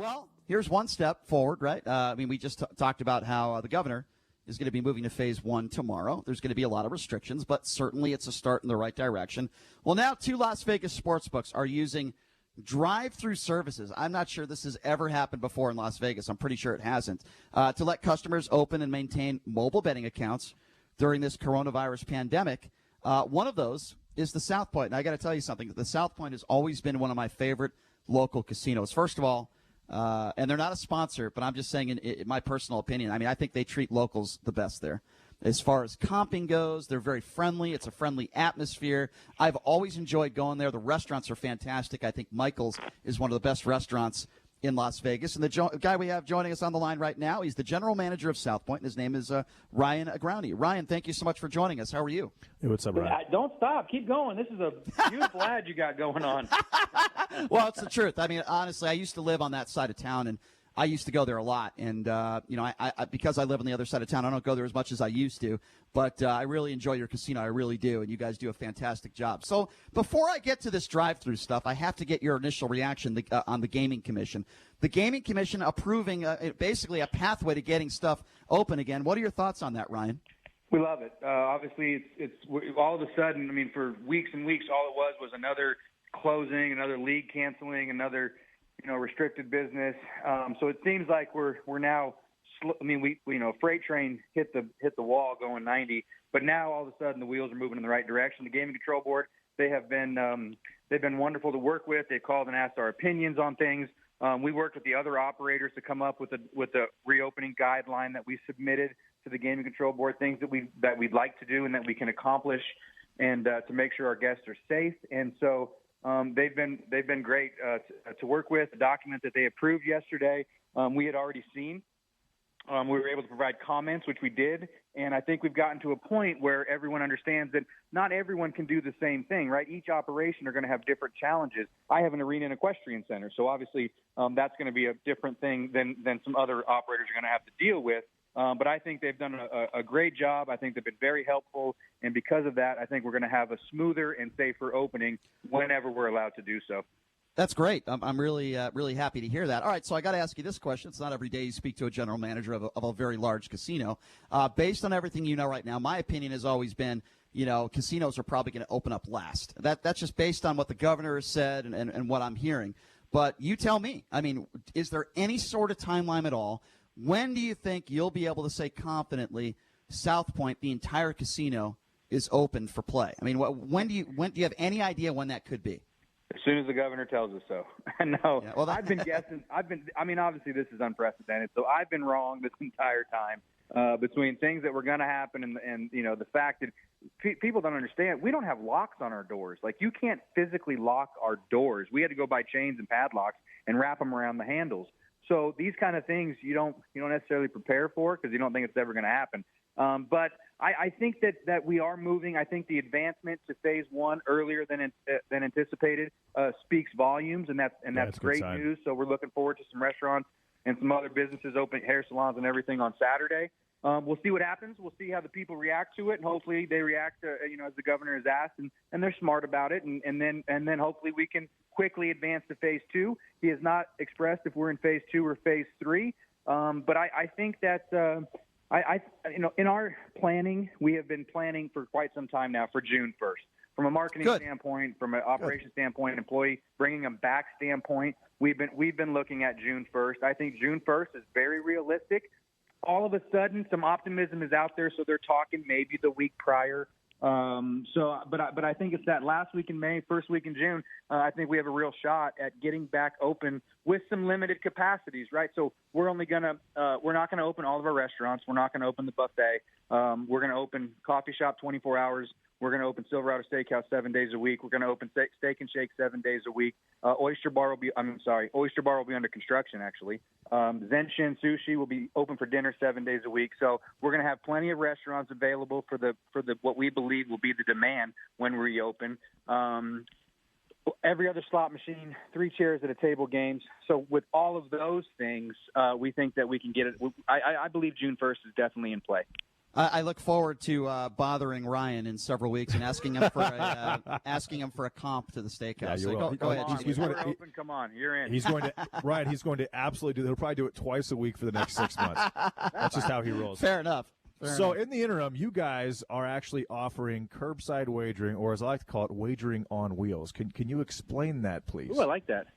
Well, here's one step forward, right? We just talked about how the governor is going to be moving to phase 1 tomorrow. There's going to be a lot of restrictions, but certainly it's a start in the right direction. Well, now 2 Las Vegas sportsbooks are using drive-through services. I'm not sure this has ever happened before in Las Vegas. I'm pretty sure it hasn't. To let customers open and maintain mobile betting accounts during this coronavirus pandemic. One of those is the South Point. And I got to tell you something. The South Point has always been one of my favorite local casinos. First of all, and they're not a sponsor, but I'm just saying in my personal opinion, I think they treat locals the best there. As far as comping goes, they're very friendly. It's a friendly atmosphere. I've always enjoyed going there. The restaurants are fantastic. I think Michael's is one of the best restaurants in Las Vegas. And the guy we have joining us on the line right now, he's the general manager of South Point, and his name is Ryan Growney. Ryan, thank you so much for joining us. How are you? Hey, what's up, Ryan? Don't stop. Keep going. This is a beautiful ad you got going on. Well, it's the truth. Honestly, I used to live on that side of town, and I used to go there a lot. And, I because I live on the other side of town, I don't go there as much as I used to. But I really enjoy your casino. I really do. And you guys do a fantastic job. So before I get to this drive-through stuff, I have to get your initial reaction on the Gaming Commission. The Gaming Commission approving basically a pathway to getting stuff open again. What are your thoughts on that, Ryan? We love it. Obviously, it's all of a sudden, for weeks and weeks, all it was another closing, another league canceling, another restricted business. So it seems like we're now. Freight train hit the wall going 90, but now all of a sudden the wheels are moving in the right direction. The Gaming Control Board, they've been wonderful to work with. They called and asked our opinions on things. We worked with the other operators to come up with a reopening guideline that we submitted to the Gaming Control Board, things that we'd like to do and that we can accomplish, and to make sure our guests are safe. And so they've been great to work with. The document that they approved yesterday, we had already seen. We were able to provide comments, which we did, and I think we've gotten to a point where everyone understands that not everyone can do the same thing, right? Each operation are going to have different challenges. I have an arena and equestrian center, so obviously that's going to be a different thing than some other operators are going to have to deal with. But I think they've done a great job. I think they've been very helpful, and because of that, I think we're going to have a smoother and safer opening whenever we're allowed to do so. That's great. I'm really happy to hear that. All right, so I got to ask you this question. It's not every day you speak to a general manager of a very large casino. Based on everything you know right now, my opinion has always been, casinos are probably going to open up last. That's just based on what the governor has said and what I'm hearing. But you tell me. Is there any sort of timeline at all? When do you think you'll be able to say confidently, South Point, the entire casino, is open for play? When do you have any idea when that could be? As soon as the governor tells us so. No, yeah, well, I've been guessing. Obviously this is unprecedented, so I've been wrong this entire time between things that were going to happen and the fact that people don't understand. We don't have locks on our doors. Like, you can't physically lock our doors. We had to go buy chains and padlocks and wrap them around the handles. So these kind of things you don't necessarily prepare for because you don't think it's ever going to happen. But I think that we are moving. I think the advancement to phase 1 earlier than anticipated speaks volumes, and that's great news. So we're looking forward to some restaurants and some other businesses opening, hair salons and everything on Saturday. We'll see what happens. We'll see how the people react to it, and hopefully they react to, as the governor has asked, and they're smart about it, and then hopefully we can quickly advance to phase 2. He has not expressed if we're in phase 2 or phase 3, but I think that. In our planning, we have been planning for quite some time now for June 1st. From a marketing standpoint, from an operations standpoint, employee bringing them back standpoint, we've been looking at June 1st. I think June 1st is very realistic. All of a sudden, some optimism is out there, so they're talking maybe the week prior. But I think it's that last week in May, first week in June. I think we have a real shot at getting back open with some limited capacities, right? So we're not going to open all of our restaurants. We're not going to open the buffet. We're going to open coffee shop 24 hours. We're going to open Silverado Steakhouse 7 days a week. We're going to open Steak and Shake 7 days a week. Oyster Bar will be under construction, actually. Zenshin Sushi will be open for dinner 7 days a week. So we're going to have plenty of restaurants available for the what we believe will be the demand when we reopen. every other slot machine, 3 chairs at a table games. So with all of those things, we think that we can get it. I believe June 1st is definitely in play. I look forward to bothering Ryan in several weeks and asking him for a comp to the steakhouse. Yeah, go ahead. Come on, you're in. He's going to Ryan. He's going to absolutely do. He'll probably do it twice a week for the next 6 months. That's just how he rolls. Fair enough. In the interim, you guys are actually offering curbside wagering, or as I like to call it, wagering on wheels. Can you explain that, please? Oh, I like that.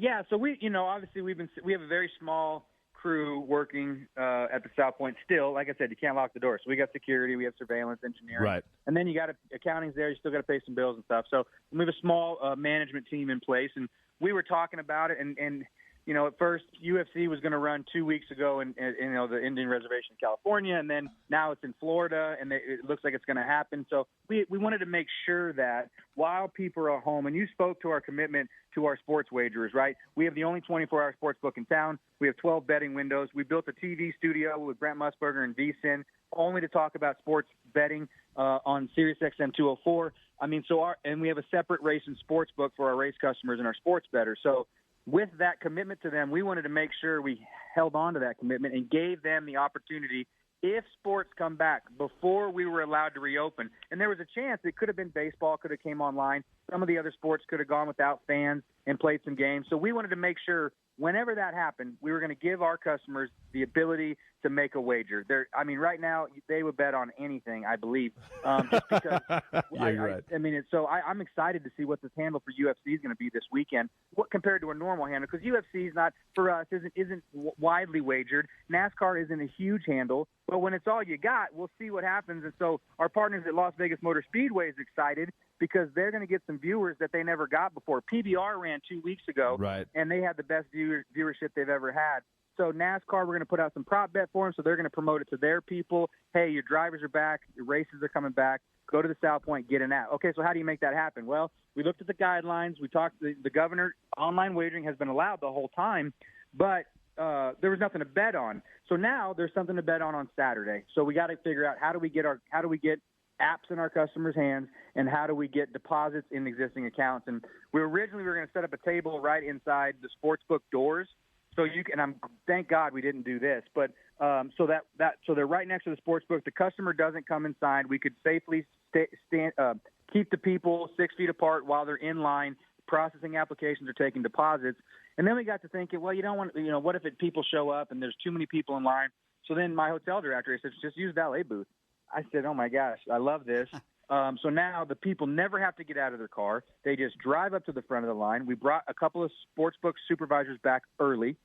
Yeah. So we, obviously we have a very small crew working at the South Point still. Like I said, you can't lock the door. So we got security, we have surveillance, engineering. Right. And then you got accounting's there. You still got to pay some bills and stuff. So we have a small management team in place. And we were talking about it. And at first UFC was going to run 2 weeks ago in the Indian Reservation in California. And then now it's in Florida, and it looks like it's going to happen. So we wanted to make sure that while people are home, and you spoke to our commitment to our sports wagerers, right? We have the only 24-hour sports book in town. We have 12 betting windows. We built a TV studio with Brent Musburger and VSiN only to talk about sports betting on SiriusXM 204. And we have a separate race and sports book for our race customers and our sports bettors. So with that commitment to them, we wanted to make sure we held on to that commitment and gave them the opportunity if sports come back before we were allowed to reopen. And there was a chance it could have been baseball, could have came online. Some of the other sports could have gone without fans and played some games. So we wanted to make sure whenever that happened, we were going to give our customers the ability to make a wager. Right now they would bet on anything, I believe, just because. Yeah, you're right. I'm excited to see what this handle for UFC is going to be this weekend. What compared to a normal handle? Because UFC is not for us isn't widely wagered. NASCAR isn't a huge handle, but when it's all you got, we'll see what happens. And so our partners at Las Vegas Motor Speedway is excited because they're going to get some viewers that they never got before. PBR ran 2 weeks ago, right, and they had the best viewership they've ever had. So NASCAR, we're going to put out some prop bet for them, so they're going to promote it to their people. Hey, your drivers are back. Your races are coming back. Go to the South Point, get an app. Okay, so how do you make that happen? Well, we looked at the guidelines. We talked to the governor. Online wagering has been allowed the whole time, but there was nothing to bet on. So now there's something to bet on Saturday. So we got to figure out how do we get apps in our customers' hands, and how do we get deposits in existing accounts. And we were going to set up a table right inside the sportsbook doors. So thank God we didn't do this, but so they're right next to the sportsbook. The customer doesn't come inside. We could safely keep the people 6 feet apart while they're in line processing applications or taking deposits. And then we got to thinking, well, you don't want, what if people show up and there's too many people in line? So then my hotel director said, just use valet booth. I said, oh my gosh, I love this. So now the people never have to get out of their car. They just drive up to the front of the line. We brought a couple of sportsbook supervisors back early.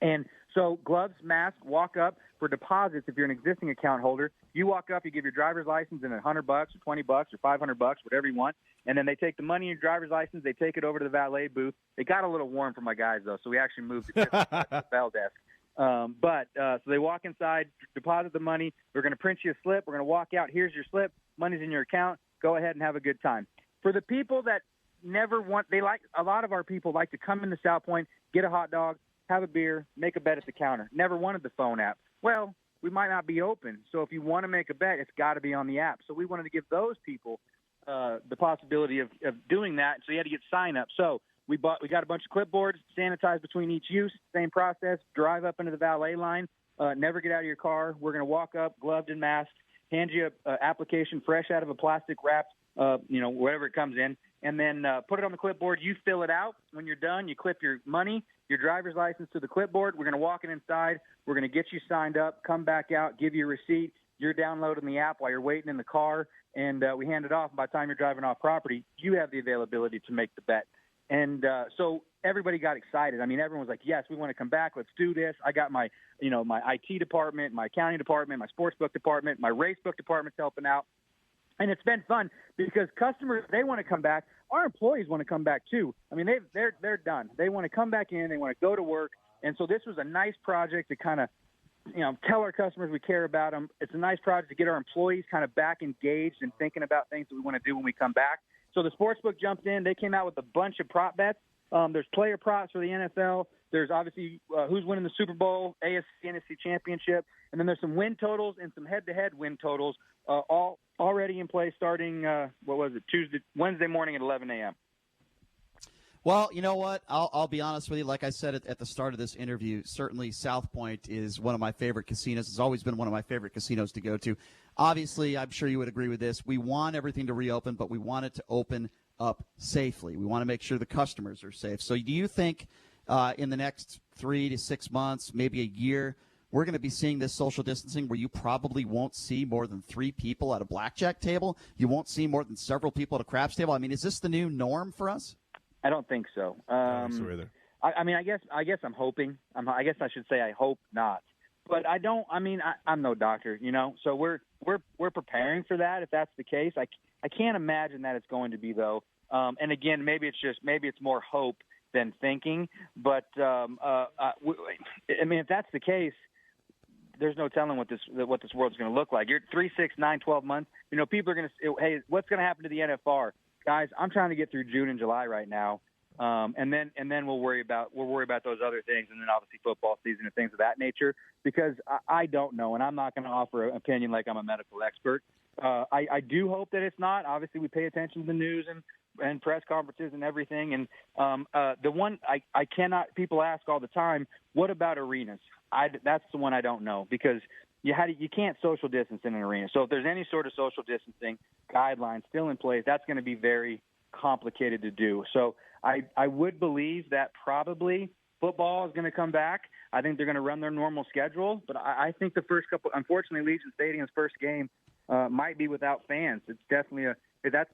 And so gloves, mask, walk up for deposits. If you're an existing account holder, you walk up, you give your driver's license and $100 or $20 or $500, whatever you want. And then they take the money in your driver's license. They take it over to the valet booth. It got a little warm for my guys though. So we actually moved it to the bell desk. So they walk inside, deposit the money. We're going to print you a slip. We're going to walk out. Here's your slip. Money's in your account. Go ahead and have a good time. For the people that a lot of our people like to come into South Point, get a hot dog, have a beer, make a bet at the counter. Never wanted the phone app. Well, we might not be open. So if you want to make a bet, it's got to be on the app. So we wanted to give those people the possibility of doing that. So you had to get sign up. So we got a bunch of clipboards, sanitized between each use, same process, drive up into the valet line, never get out of your car. We're going to walk up, gloved and masked, hand you an application fresh out of a plastic wrap, whatever it comes in, and then put it on the clipboard. You fill it out. When you're done, you clip your money, your driver's license to the clipboard. We're going to walk it inside. We're going to get you signed up, come back out, give you a receipt. You're downloading the app while you're waiting in the car, and we hand it off. By the time you're driving off property, you have the availability to make the bet. And so everybody got excited. I mean, everyone was like, yes, we want to come back. Let's do this. I got my IT department, my accounting department, my sportsbook department, my racebook department's helping out. And it's been fun because customers, they want to come back. Our employees want to come back too. I mean, they're done. They want to come back in. They want to go to work. And so this was a nice project to kind of, tell our customers we care about them. It's a nice project to get our employees kind of back engaged and thinking about things that we want to do when we come back. So the sportsbook jumped in. They came out with a bunch of prop bets. There's player props for the NFL. There's obviously who's winning the Super Bowl, AFC, NFC Championship. And then there's some win totals and some head-to-head win totals all already in place starting, Wednesday morning at 11 a.m. Well, you know what? I'll be honest with you. Like I said at the start of this interview, certainly South Point is one of my favorite casinos. It's always been one of my favorite casinos to go to. Obviously, I'm sure you would agree with this. We want everything to reopen, but we want it to open up safely. We want to make sure the customers are safe. So do you think in the next 3 to 6 months, maybe a year, we're going to be seeing this social distancing where you probably won't see more than 3 people at a blackjack table? You won't see more than several people at a craps table? I mean, is this the new norm for us? I don't think so. I don't think so either. I mean, I guess I'm hoping. I guess I should say I hope not. But I don't. I mean, I'm no doctor, So we're preparing for that if that's the case. I can't imagine that it's going to be though. And again, maybe it's more hope than thinking. But I mean, if that's the case, there's no telling what this world's going to look like. You're 3, 6, 9, 12 months. People are going to. Hey, what's going to happen to the NFR? Guys, I'm trying to get through June and July right now, and then we'll worry about those other things, and then obviously football season and things of that nature. Because I don't know, and I'm not going to offer an opinion like I'm a medical expert. I do hope that it's not. Obviously, we pay attention to the news and press conferences and everything. And the one I cannot. People ask all the time, what about arenas? That's the one I don't know because. You can't social distance in an arena. So if there's any sort of social distancing guidelines still in place, that's going to be very complicated to do. So I would believe that probably football is going to come back. I think they're going to run their normal schedule. But I think the first couple – unfortunately, Legion Stadium's first game might be without fans. That's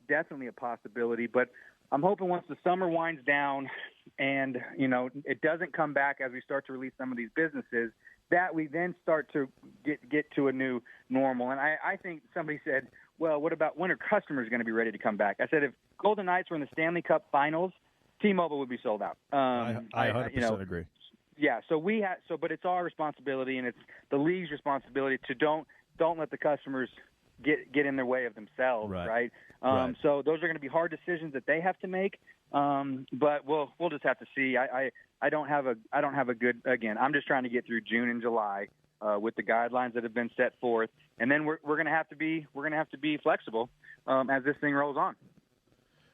definitely a possibility. But I'm hoping once the summer winds down and, it doesn't come back as we start to release some of these businesses – that we then start to get to a new normal. And I think somebody said, well, what about when are customers going to be ready to come back? I said if Golden Knights were in the Stanley Cup Finals, T-Mobile would be sold out. I 100% agree. Yeah, but it's our responsibility and it's the league's responsibility to don't let the customers get in their way of themselves, right? Right. So those are going to be hard decisions that they have to make. But we'll just have to see. I don't have a good. Again, I'm just trying to get through June and July with the guidelines that have been set forth, and then we're going to have to be flexible as this thing rolls on.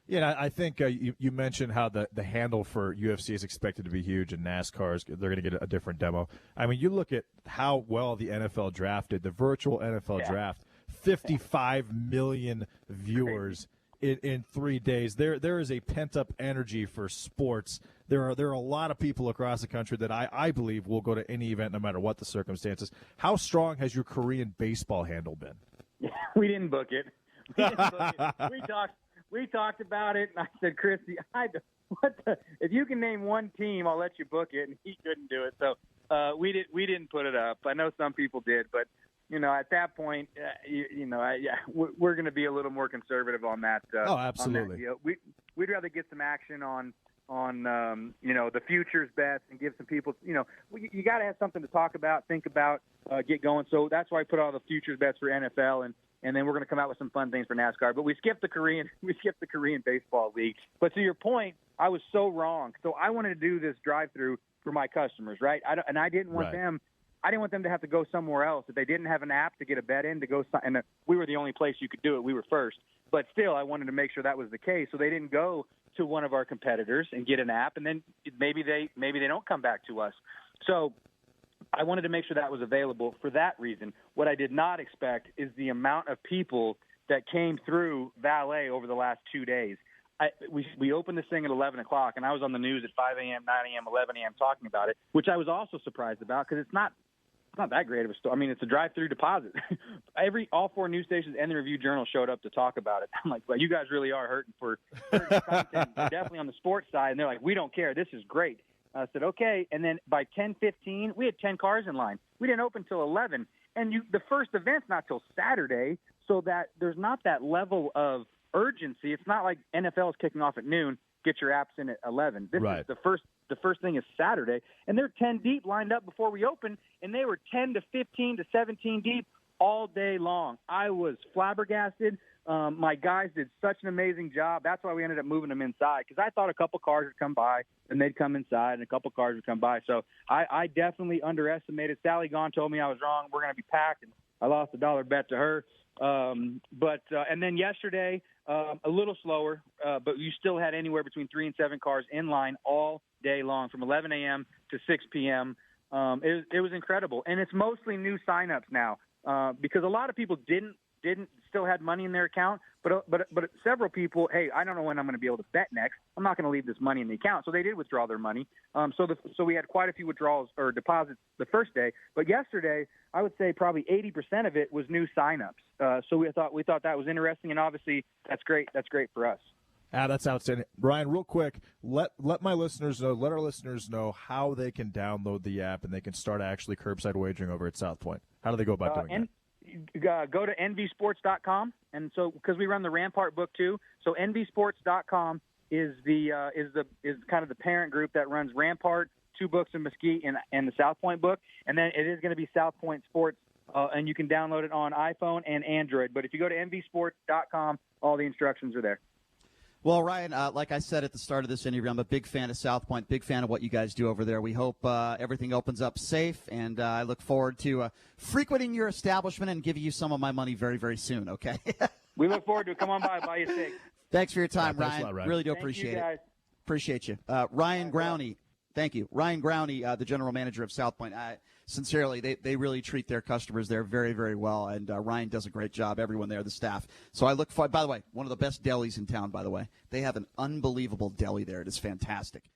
Yeah, I think you mentioned how the handle for UFC is expected to be huge, and NASCAR's they're going to get a different demo. I mean, you look at how well the NFL drafted, the virtual NFL draft, 55 million viewers in 3 days. There is a pent-up energy for sports. There are a lot of people across the country that I believe will go to any event no matter what the circumstances. How strong has your Korean baseball handle been? We didn't book it. We talked about it, and I said, Christy, if you can name one team, I'll let you book it, and he couldn't do it. So we didn't put it up. I know some people did, but at that point, we're going to be a little more conservative on that. Absolutely. On that. We'd rather get some action on the futures bets and give some people, you got to have something to talk about, think about, get going. So that's why I put all the futures bets for NFL, and then we're going to come out with some fun things for NASCAR. But we skipped the Korean baseball league. But to your point, I was so wrong. So I wanted to do this drive-through for my customers, right? I didn't want them. I didn't want them to have to go somewhere else. If they didn't have an app to get a bet in, to go, and we were the only place you could do it. We were first. But still, I wanted to make sure that was the case. So they didn't go to one of our competitors and get an app, and then maybe they don't come back to us. So I wanted to make sure that was available for that reason. What I did not expect is the amount of people that came through Valet over the last 2 days. We opened this thing at 11 o'clock, and I was on the news at 5 a.m., 9 a.m., 11 a.m. talking about it, which I was also surprised about because it's not that great of a story. I mean, it's a drive-through deposit. All 4 news stations and the Review Journal showed up to talk about it. I'm like, well, you guys really are hurting for content, definitely on the sports side. And they're like, we don't care. This is great. I said, okay. And then by 10:15, we had 10 cars in line. We didn't open till 11. And the first event's not till Saturday, so that there's not that level of urgency. It's not like NFL is kicking off at noon. Get your apps in at 11. This is the first thing is Saturday, and they're 10 deep lined up before we open, and they were 10 to 15 to 17 deep all day long. I was flabbergasted. My guys did such an amazing job. That's why we ended up moving them inside, because I thought a couple cars would come by, and they'd come inside, and a couple cars would come by. So I definitely underestimated. Sally Gahn told me I was wrong. We're going to be packed, and I lost $1 bet to her. And then yesterday, a little slower, but you still had anywhere between 3 and 7 cars in line all day long from 11 a.m. to 6 p.m. It was incredible. And it's mostly new signups now because a lot of people didn't still had money in their account, but several people, hey, I don't know when I'm going to be able to bet next. I'm not going to leave this money in the account. So they did withdraw their money. So we had quite a few withdrawals or deposits the first day, but yesterday I would say probably 80% of it was new signups. So we thought that was interesting, and obviously that's great. That's great for us. That's outstanding. Ryan, real quick, let our listeners know how they can download the app and they can start actually curbside wagering over at South Point. How do they go about doing that? Go to nvsports.com, and so because we run the Rampart book too, so nvsports.com is kind of the parent group that runs Rampart, 2 books in Mesquite, and the South Point book, and then it is going to be South Point Sports, and you can download it on iPhone and Android. But if you go to nvsports.com, all the instructions are there. Well, Ryan, like I said at the start of this interview, I'm a big fan of South Point, big fan of what you guys do over there. We hope everything opens up safe, and I look forward to frequenting your establishment and giving you some of my money very, very soon, okay? We look forward to it. Come on by, buy you a steak. Thanks for your time, Thanks Ryan. a lot, Ryan. Really do Thank appreciate you, guys. it. Appreciate you. Ryan Growney, thank you. Ryan Growney, the general manager of South Point. Sincerely, they really treat their customers there very, very well, and Ryan does a great job, everyone there, the staff. So I look for, by the way, one of the best delis in town, by the way. They have an unbelievable deli there. It is fantastic.